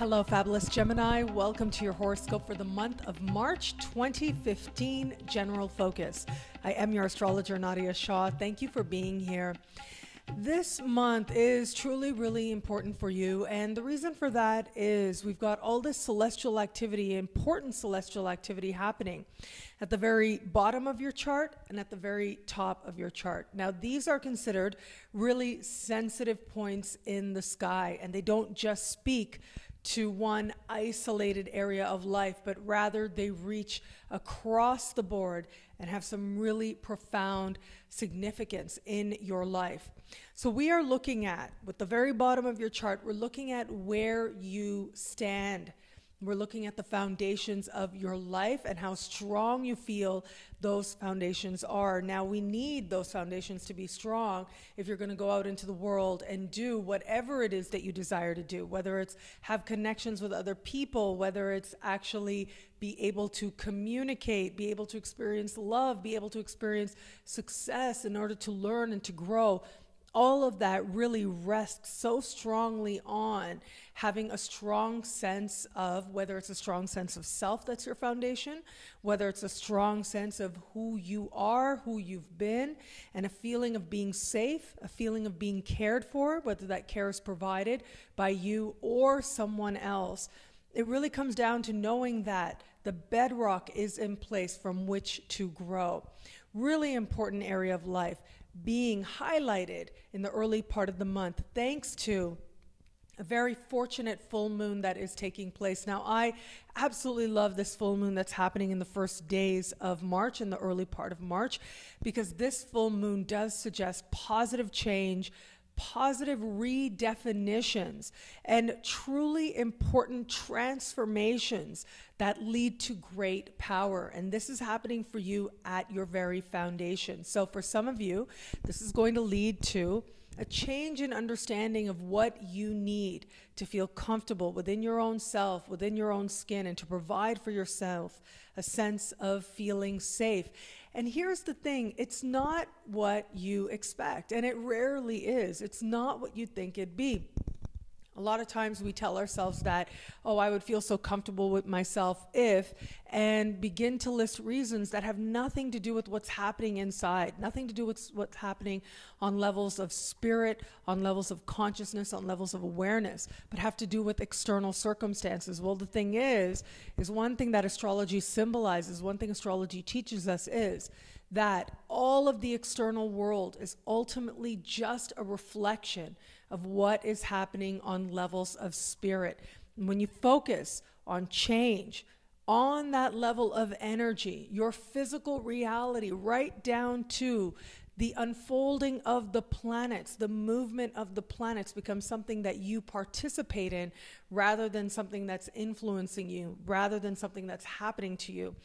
Hello, fabulous Gemini. Welcome to your horoscope for the month of March 2015, General Focus. I am your astrologer, Nadiya Shah. Thank you for being here. This month is truly really important for you, and the reason for that is we've got all this celestial activity, important celestial activity happening at the very bottom of your chart and at the very top of your chart. Now, these are considered really sensitive points in the sky, and they don't just speak to one isolated area of life, but rather they reach across the board and have some really profound significance in your life. So we are looking at, with the very bottom of your chart, we're looking at where you stand. We're looking at the foundations of your life and how strong you feel those foundations are. Now, we need those foundations to be strong if you're going to go out into the world and do whatever it is that you desire to do, whether it's have connections with other people, whether it's actually be able to communicate, be able to experience love, be able to experience success in order to learn and to grow. All of that really rests so strongly on having a strong sense of, whether it's a strong sense of self that's your foundation, whether it's a strong sense of who you are, who you've been, and a feeling of being safe, a feeling of being cared for, whether that care is provided by you or someone else. It really comes down to knowing that the bedrock is in place from which to grow. Really important area of life being highlighted in the early part of the month thanks to a very fortunate full moon that is taking place. Now, I absolutely love this full moon that's happening in the first days of March, in the early part of March, because this full moon does suggest positive change, positive redefinitions, and truly important transformations that lead to great power. And this is happening for you at your very foundation. So for some of you, this is going to lead to a change in understanding of what you need to feel comfortable within your own self, within your own skin, and to provide for yourself a sense of feeling safe. And here's the thing, it's not what you expect, and it rarely is. It's not what you think it'd be. A lot of times we tell ourselves that, oh, I would feel so comfortable with myself if, and begin to list reasons that have nothing to do with what's happening inside, nothing to do with what's happening on levels of spirit, on levels of consciousness, on levels of awareness, but have to do with external circumstances. Well, the thing is one thing that astrology symbolizes, one thing astrology teaches us is that all of the external world is ultimately just a reflection of what is happening on levels of spirit. And when you focus on change, on that level of energy, your physical reality, right down to the unfolding of the planets, the movement of the planets becomes something that you participate in rather than something that's influencing you, rather than something that's happening to you.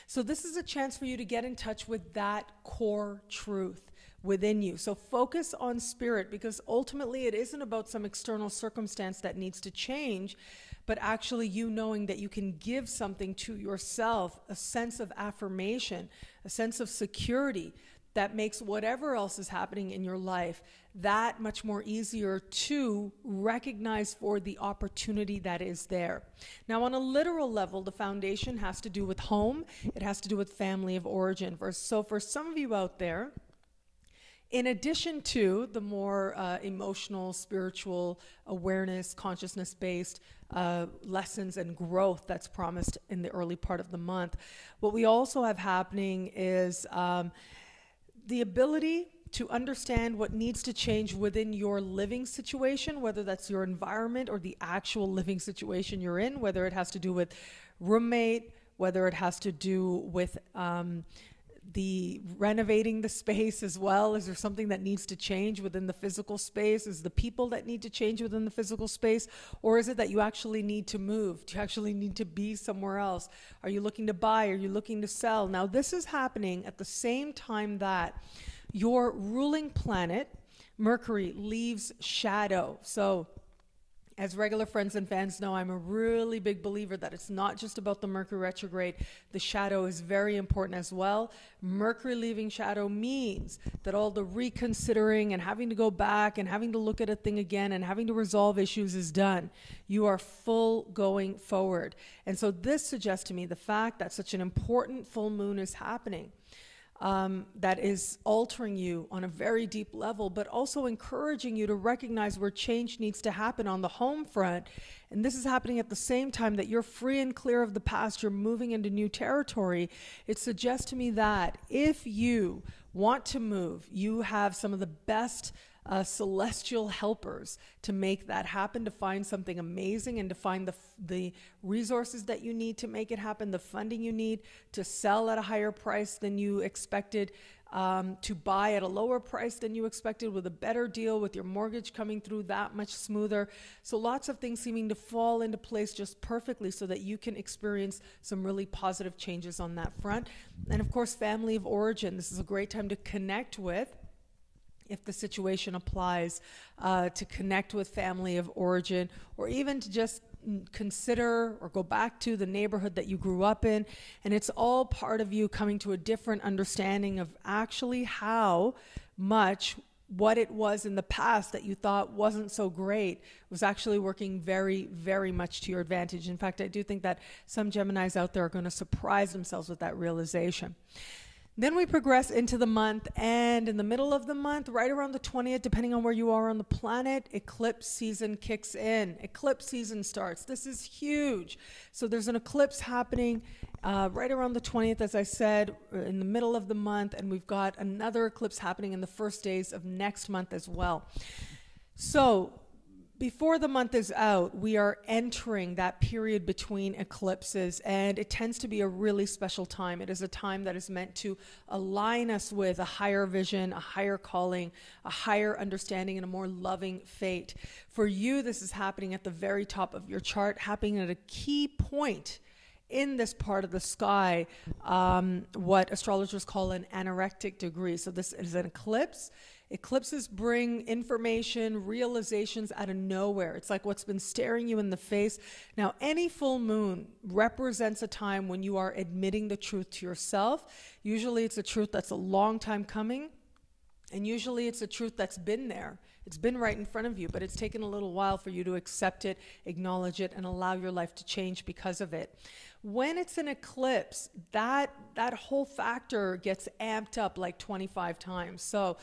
So this is a chance for you to get in touch with that core truth within you. So focus on spirit, because ultimately it isn't about some external circumstance that needs to change, but actually you knowing that you can give something to yourself, a sense of affirmation, a sense of security that makes whatever else is happening in your life that much more easier to recognize for the opportunity that is there. Now, on a literal level, the foundation has to do with home. It has to do with family of origin. So for some of you out there, in addition to the more emotional, spiritual awareness, consciousness-based lessons and growth that's promised in the early part of the month, what we also have happening is the ability to understand what needs to change within your living situation, whether that's your environment or the actual living situation you're in, whether it has to do with roommate, whether it has to do with the renovating the space as well. Is there something that needs to change within the physical space? Is the people that need to change within the physical space? Or is it that you actually need to move? Do you actually need to be somewhere else? Are you looking to buy? Are you looking to sell? Now, this is happening at the same time that your ruling planet, Mercury, leaves shadow. So As regular friends and fans know, I'm a really big believer that it's not just about the Mercury retrograde. The shadow is very important as well. Mercury leaving shadow means that all the reconsidering and having to go back and having to look at a thing again and having to resolve issues is done. You are full going forward. And so this suggests to me the fact that such an important full moon is happening. That is altering you on a very deep level, but also encouraging you to recognize where change needs to happen on the home front. And this is happening at the same time that you're free and clear of the past, you're moving into new territory. It suggests to me that if you want to move, you have some of the best celestial helpers to make that happen, to find something amazing and to find the resources that you need to make it happen, the funding you need to sell at a higher price than you expected, to buy at a lower price than you expected, with a better deal, with your mortgage coming through that much smoother. So lots of things seeming to fall into place just perfectly so that you can experience some really positive changes on that front. And of course, family of origin. This is a great time to connect with, if the situation applies, to connect with family of origin, or even to just consider or go back to the neighborhood that you grew up in. And it's all part of you coming to a different understanding of actually how much what it was in the past that you thought wasn't so great was actually working very, very much to your advantage. In fact, I do think that some Geminis out there are going to surprise themselves with that realization. Then we progress into the month, and in the middle of the month, right around the 20th, depending on where you are on the planet, eclipse season kicks in. Eclipse season starts. This is huge. So there's an eclipse happening right around the 20th, as I said, in the middle of the month, and we've got another eclipse happening in the first days of next month as well. So before the month is out, we are entering that period between eclipses, and it tends to be a really special time. It is a time that is meant to align us with a higher vision, a higher calling, a higher understanding, and a more loving fate. For you, this is happening at the very top of your chart, happening at a key point in this part of the sky, what astrologers call an anorectic degree. So this is an eclipse. Eclipses bring information, realizations out of nowhere. It's like what's been staring you in the face. Now, any full moon represents a time when you are admitting the truth to yourself. Usually it's a truth that's a long time coming, and usually it's a truth that's been there. It's been right in front of you, but it's taken a little while for you to accept it, acknowledge it, and allow your life to change because of it. When it's an eclipse, that whole factor gets amped up like 25 times. So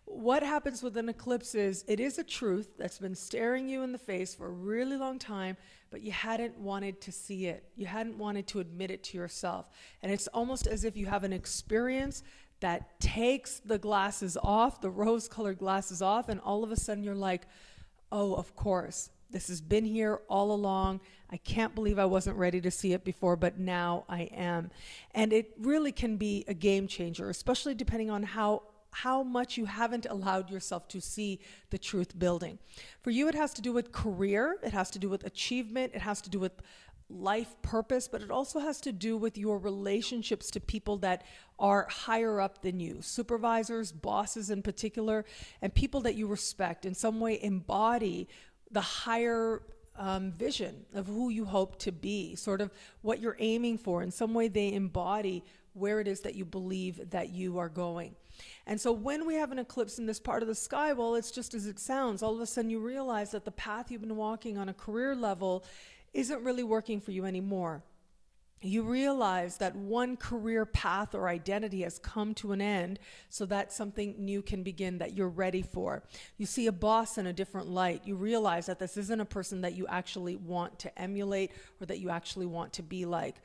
what happens with an eclipse is it is a truth that's been staring you in the face for a really long time, but you hadn't wanted to see it. You hadn't wanted to admit it to yourself. And it's almost as if you have an experience that takes the glasses off, the rose-colored glasses off, and all of a sudden you're like, oh, of course, this has been here all along. I can't believe I wasn't ready to see it before, but now I am. And it really can be a game changer, especially depending on how much you haven't allowed yourself to see the truth building. For you, it has to do with career, it has to do with achievement, it has to do with life purpose, but it also has to do with your relationships to people that are higher up than you, supervisors, bosses in particular, and people that you respect, in some way embody the higher vision of who you hope to be, sort of what you're aiming for. In some way, they embody where it is that you believe that you are going. And so when we have an eclipse in this part of the sky, well, it's just as it sounds. All of a sudden you realize that the path you've been walking on a career level isn't really working for you anymore. You realize that one career path or identity has come to an end so that something new can begin that you're ready for. You see a boss in a different light. You realize that this isn't a person that you actually want to emulate or that you actually want to be like.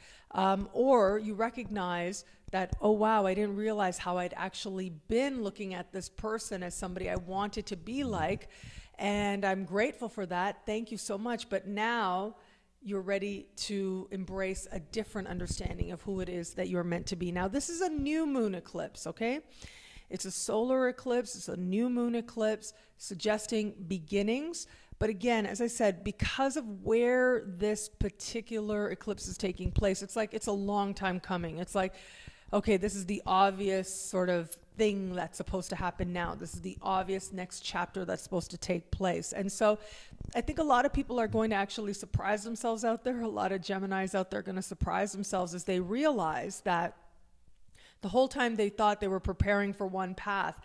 Or you recognize that, oh wow, I didn't realize how I'd actually been looking at this person as somebody I wanted to be like, and I'm grateful for that. Thank you so much. But now you're ready to embrace a different understanding of who it is that you're meant to be. Now, this is a new moon eclipse, okay? It's a solar eclipse. It's a new moon eclipse suggesting beginnings. But again, as I said, because of where this particular eclipse is taking place, it's like it's a long time coming. It's like, okay, this is the obvious sort of thing that's supposed to happen now. This is the obvious next chapter that's supposed to take place. And so I think a lot of people are going to actually surprise themselves out there. A lot of Geminis out there are going to surprise themselves as they realize that the whole time they thought they were preparing for one path,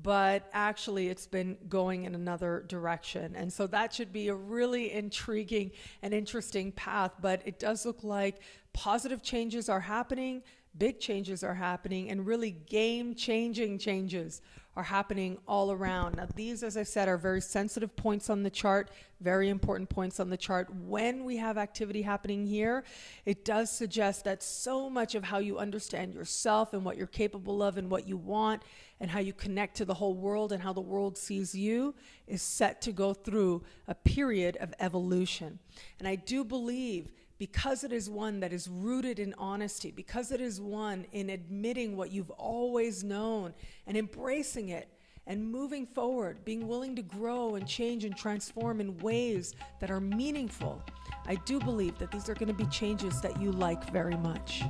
but actually it's been going in another direction. And so that should be a really intriguing and interesting path. But it does look like positive changes are happening, big changes are happening, and really game-changing changes are happening all around. Now, these, as I said, are very sensitive points on the chart, very important points on the chart. When we have activity happening here, it does suggest that so much of how you understand yourself and what you're capable of and what you want and how you connect to the whole world and how the world sees you is set to go through a period of evolution. And I do believe, because it is one that is rooted in honesty, because it is one in admitting what you've always known and embracing it and moving forward, being willing to grow and change and transform in ways that are meaningful, I do believe that these are going to be changes that you like very much.